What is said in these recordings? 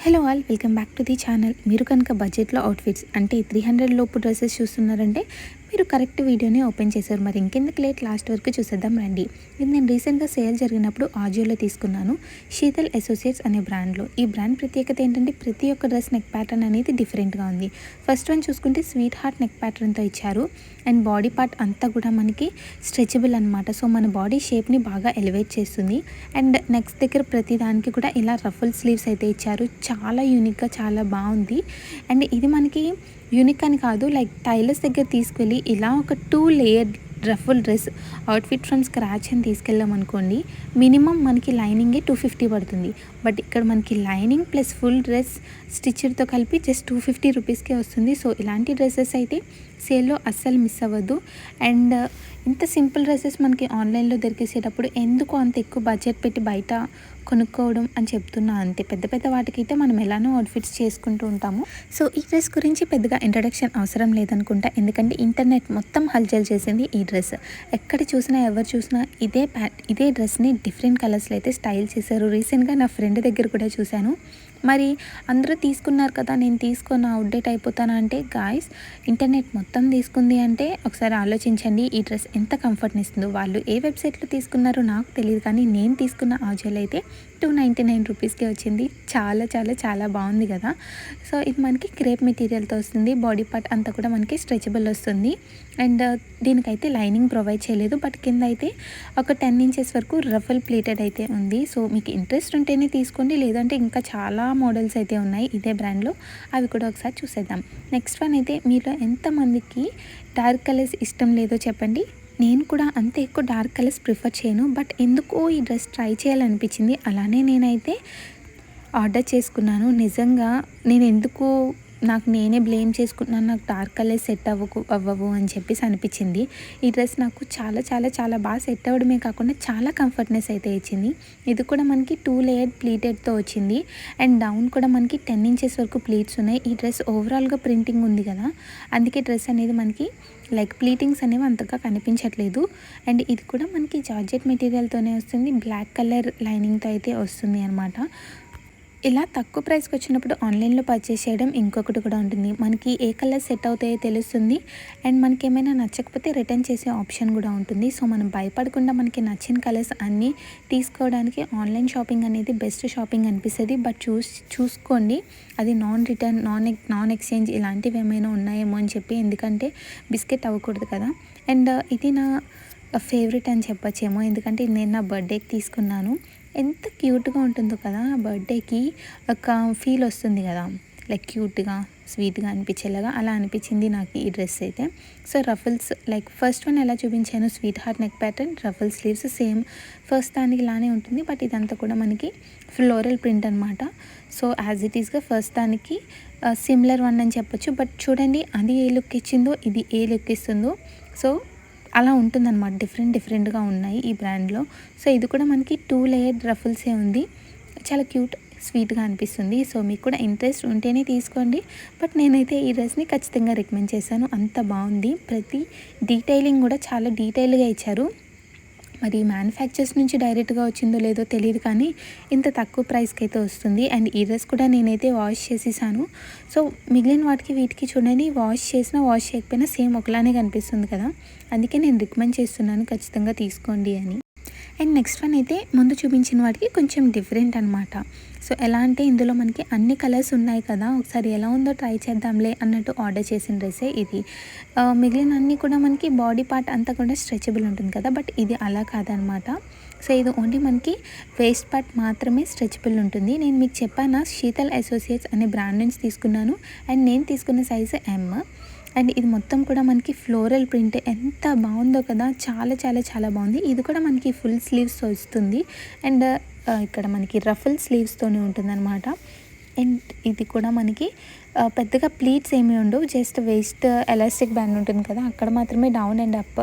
Hello all, welcome back to the channel. మీరు కనుక బడ్జెట్లో అవుట్ఫిట్స్ అంటే 300 లోపు డ్రెస్సెస్ చూస్తున్నారంటే మీరు కరెక్ట్ వీడియోని ఓపెన్ చేశారు. మరి ఇంకెందుకు లేట్, లాస్ట్ వరకు చూసేద్దాం రండి. ఇది నేను రీసెంట్గా సేల్ జరిగినప్పుడు ఆజియోలో తీసుకున్నాను, శీతల్ అసోసియేట్స్ అనే బ్రాండ్లో. ఈ బ్రాండ్ ప్రత్యేకత ఏంటంటే ప్రతి ఒక్క డ్రెస్ నెక్ ప్యాటర్న్ అనేది డిఫరెంట్గా ఉంది. ఫస్ట్ వన్ చూసుకుంటే స్వీట్ హార్ట్ నెక్ ప్యాటర్న్తో ఇచ్చారు అండ్ బాడీ పార్ట్ అంతా కూడా మనకి స్ట్రెచబుల్ అనమాట. సో మన బాడీ షేప్ని బాగా ఎలివేట్ చేస్తుంది. అండ్ నెక్స్ట్ దగ్గర ప్రతి దానికి కూడా ఇలా రఫుల్ స్లీవ్స్ అయితే ఇచ్చారు. చాలా యూనిక్గా చాలా బాగుంది. అండ్ ఇది మనకి యూనిక్ అని కాదు, లైక్ టైలర్స్ దగ్గర తీసుకెళ్ళి ఇలా ఒక 2 layer ruffle dress outfit from scratch అని తీసుకెళ్ళాం అనుకోండి, మినిమం మనకి లైనింగే 250 పడుతుంది. బట్ ఇక్కడ మనకి లైనింగ్ ప్లస్ ఫుల్ డ్రెస్ స్టిచ్డ్తో కలిపి జస్ట్ 250 రూపీస్కే వస్తుంది. సో ఇలాంటి డ్రెస్సెస్ అయితే సేల్లో అస్సలు మిస్ అవ్వద్దు. అండ్ ఇంత సింపుల్ డ్రెస్సెస్ మనకి ఆన్లైన్లో దొరికేసేటప్పుడు ఎందుకు అంత ఎక్కువ బడ్జెట్ పెట్టి బయట కొనుక్కోవడం అని చెప్తున్నా అంతే. పెద్ద పెద్ద వాటికైతే మనం ఎలానో అవుట్ఫిట్స్ చేసుకుంటూ ఉంటాము. సో ఈ డ్రెస్ గురించి పెద్దగా ఇంట్రడక్షన్ అవసరం లేదనుకుంటా, ఎందుకంటే ఇంటర్నెట్ మొత్తం హల్చల్ చేసింది ఈ డ్రెస్. ఎక్కడ చూసినా ఎవరు చూసినా ఇదే డ్రెస్ని డిఫరెంట్ కలర్స్లో అయితే స్టైల్ చేశారు. రీసెంట్గా నా ఫ్రెండ్ దగ్గర కూడా చూశాను. మరి అందరూ తీసుకున్నారు కదా, నేను తీసుకొని అవుట్డేట్ అయిపోతాను అంటే, గాయస్ ఇంటర్నెట్ మొత్తం తీసుకుంది అంటే ఒకసారి ఆలోచించండి ఈ డ్రెస్ ఎంత కంఫర్ట్ని ఇస్తుందో. వాళ్ళు ఏ వెబ్సైట్లో తీసుకున్నారో నాకు తెలియదు, కానీ నేను తీసుకున్న ఆజియోలో అయితే 299 రూపీస్కే వచ్చింది. చాలా చాలా చాలా బాగుంది కదా. సో ఇది మనకి క్రేప్ మెటీరియల్తో వస్తుంది. బాడీ పార్ట్ అంతా కూడా మనకి స్ట్రెచబుల్ వస్తుంది. అండ్ దీనికైతే లైనింగ్ ప్రొవైడ్ చేయలేదు, బట్ కింద అయితే ఒక 10 ఇంచెస్ వరకు రఫల్ ప్లేటెడ్ అయితే ఉంది. సో మీకు ఇంట్రెస్ట్ ఉంటేనే తీసుకోండి, లేదంటే ఇంకా చాలా మోడల్స్ అయితే ఉన్నాయి ఇదే బ్రాండ్లో, అవి కూడా ఒకసారి చూసేద్దాం. నెక్స్ట్ వన్ అయితే మీలో ఎంతమందికి డార్క్ కలర్స్ ఇష్టం లేదో చెప్పండి. నేను కూడా అంత ఎక్కువ డార్క్ కలర్స్ ప్రిఫర్ చేయను, బట్ ఎందుకో ఈ డ్రెస్ ట్రై చేయాలనిపించింది. అలానే నేనైతే ఆర్డర్ చేసుకున్నాను. నిజంగా నేను ఎందుకు నాకు నేనే బ్లేమ్ చేసుకుంటున్నాను, నాకు డార్క్ కలర్స్ సెట్ అవ్వవు అని చెప్పేసి అనిపించింది. ఈ డ్రెస్ నాకు చాలా చాలా చాలా బాగా సెట్ అవ్వడమే కాకుండా చాలా కంఫర్ట్నెస్ అయితే ఇచ్చింది. ఇది కూడా మనకి 2 లేయర్ ప్లీటెడ్తో వచ్చింది. అండ్ డౌన్ కూడా మనకి 10 ఇంచెస్ వరకు ప్లీట్స్ ఉన్నాయి. ఈ డ్రెస్ ఓవరాల్గా ప్రింటింగ్ ఉంది కదా, అందుకే డ్రెస్ అనేది మనకి లైక్ ప్లీటింగ్స్ అనేవి అంతగా కనిపించట్లేదు. అండ్ ఇది కూడా మనకి జార్జెట్ మెటీరియల్తోనే వస్తుంది. బ్లాక్ కలర్ లైనింగ్తో అయితే వస్తుంది అనమాట. ఇలా తక్కువ ప్రైస్కి వచ్చినప్పుడు ఆన్లైన్లో పర్చేస్ చేయడం ఇంకొకటి కూడా ఉంటుంది. మనకి ఏ కలర్ సెట్ అవుతాయో తెలుస్తుంది. అండ్ మనకి ఏమైనా నచ్చకపోతే రిటర్న్ చేసే ఆప్షన్ కూడా ఉంటుంది. సో మనం భయపడకుండా మనకి నచ్చిన కలర్స్ అన్నీ తీసుకోవడానికి ఆన్లైన్ షాపింగ్ అనేది బెస్ట్ షాపింగ్ అనిపిస్తుంది. బట్ చూసుకోండి అది నాన్ రిటర్న్, నాన్ ఎక్స్చేంజ్ ఇలాంటివి ఏమైనా ఉన్నాయేమో అని చెప్పి, ఎందుకంటే బిస్కెట్ అవ్వకూడదు కదా. అండ్ ఇది నా ఫేవరెట్ అని చెప్పొచ్చేమో, ఎందుకంటే నేను నా బర్త్డేకి తీసుకున్నాను. ఎంత క్యూట్గా ఉంటుందో కదా, బర్త్డేకి ఒక ఫీల్ వస్తుంది కదా, లైక్ క్యూట్గా స్వీట్గా అనిపించేలాగా అలా అనిపించింది నాకు ఈ డ్రెస్ అయితే. So ruffles like first one ఎలా చూపించాను, sweet heart neck pattern, ruffle sleeves same first దానికి ఇలానే ఉంటుంది. బట్ ఇదంతా కూడా మనకి ఫ్లోరల్ ప్రింట్ అనమాట. సో యాజ్ ఇట్ ఈస్గా ఫస్ట్ దానికి సిమిలర్ వన్ అని చెప్పొచ్చు. బట్ చూడండి అది ఏ లుక్ ఇచ్చిందో ఇది ఏ లుక్ ఇస్తుందో. సో అలా ఉంటుందన్నమాట, డిఫరెంట్గా ఉన్నాయి ఈ బ్రాండ్లో. సో ఇది కూడా మనకి 2 లేయర్ రఫుల్సే ఉంది. చాలా క్యూట్ స్వీట్గా అనిపిస్తుంది. సో మీకు కూడా ఇంట్రెస్ట్ ఉంటేనే తీసుకోండి. బట్ నేనైతే ఈ డ్రెస్ని ఖచ్చితంగా రికమెండ్ చేశాను, అంత బాగుంది. ప్రతి డీటెయిలింగ్ కూడా చాలా డీటెయిల్గా ఇచ్చారు. మరి మ్యానుఫ్యాక్చర్స్ నుంచి డైరెక్ట్గా వచ్చిందో లేదో తెలియదు, కానీ ఇంత తక్కువ ప్రైస్కి అయితే వస్తుంది. అండ్ ఈ డ్రెస్ కూడా నేనైతే వాష్ చేసేసాను. సో మిగిలిన వీటికి చూడండి, వాష్ చేసినా వాష్ చేయకపోయినా సేమ్ ఒకలానే కనిపిస్తుంది కదా, అందుకే నేను రికమెండ్ చేస్తున్నాను ఖచ్చితంగా తీసుకోండి అని. అండ్ నెక్స్ట్ వన్ అయితే ముందు చూపించిన వాటికి కొంచెం డిఫరెంట్ అనమాట. సో ఎలా అంటే ఇందులో మనకి అన్ని కలర్స్ ఉన్నాయి కదా, ఒకసారి ఎలా ఉందో ట్రై చేద్దాంలే అన్నట్టు ఆర్డర్ చేసిన డ్రెస్సే ఇది. మిగిలిన అన్నీ కూడా మనకి బాడీ పార్ట్ అంతా కూడా స్ట్రెచబుల్ ఉంటుంది కదా, బట్ ఇది అలా కాదనమాట. సో ఇది ఓన్లీ మనకి వేస్ట్ పార్ట్ మాత్రమే స్ట్రెచబుల్ ఉంటుంది. నేను మీకు చెప్పాను శీతల్ అసోసియేట్స్ అనే బ్రాండ్ నుంచి తీసుకున్నాను. అండ్ నేను తీసుకున్న సైజు M. అండ్ ఇది మొత్తం కూడా మనకి ఫ్లోరల్ ప్రింట్ ఎంత బాగుందో కదా, చాలా చాలా చాలా బాగుంది. ఇది కూడా మనకి ఫుల్ స్లీవ్స్ వస్తుంది. అండ్ ఇక్కడ మనకి రఫుల్ స్లీవ్స్తోనే ఉంటుందన్నమాట. అండ్ ఇది కూడా మనకి పెద్దగా ప్లీట్స్ ఏమీ ఉండవు, జస్ట్ వేస్ట్ ఎలాస్టిక్ బ్యాండ్ ఉంటుంది కదా, అక్కడ మాత్రమే డౌన్ అండ్ అప్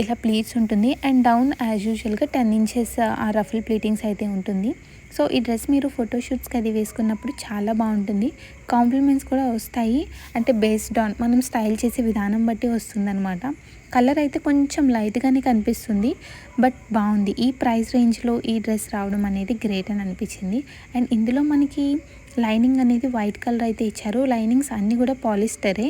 ఇలా ప్లీట్స్ ఉంటుంది. అండ్ డౌన్ యాజ్ యూజువల్గా 10 ఇంచెస్ ఆ రఫుల్ ప్లీటింగ్స్ అయితే ఉంటుంది. సో ఈ డ్రెస్ మీరు ఫోటోషూట్స్కి అది వేసుకున్నప్పుడు చాలా బాగుంటుంది. కాంప్లిమెంట్స్ కూడా వస్తాయి, అంటే బేస్డ్ ఆన్ మనం స్టైల్ చేసే విధానం బట్టి వస్తుందన్నమాట. కలర్ అయితే కొంచెం లైట్గానే కనిపిస్తుంది, బట్ బాగుంది. ఈ ప్రైస్ రేంజ్లో ఈ డ్రెస్ రావడం అనేది గ్రేట్ అని అనిపించింది. అండ్ ఇందులో మనకి లైనింగ్ అనేది వైట్ కలర్ అయితే ఇచ్చారు. లైనింగ్స్ అన్నీ కూడా పాలిస్టరే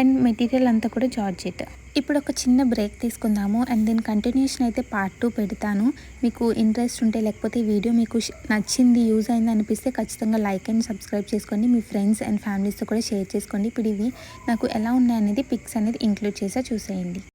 అండ్ మెటీరియల్ అంతా కూడా జార్జెట్. ఇప్పుడు ఒక చిన్న బ్రేక్ తీసుకుందాము అండ్ దీని కంటిన్యూషన్ అయితే పార్ట్ 2 పెడతాను. మీకు ఇంట్రెస్ట్ ఉంటే లేకపోతే ఈ వీడియో మీకు నచ్చింది, యూజ్ అయింది అనిపిస్తే ఖచ్చితంగా లైక్ అండ్ సబ్స్క్రైబ్ చేసుకోండి. మీ ఫ్రెండ్స్ అండ్ ఫ్యామిలీస్తో కూడా షేర్ చేసుకోండి. ఇప్పుడు ఇవి నాకు ఎలా ఉన్నాయనేది పిక్స్ అనేది ఇంక్లూడ్ చేసా చూసేయండి.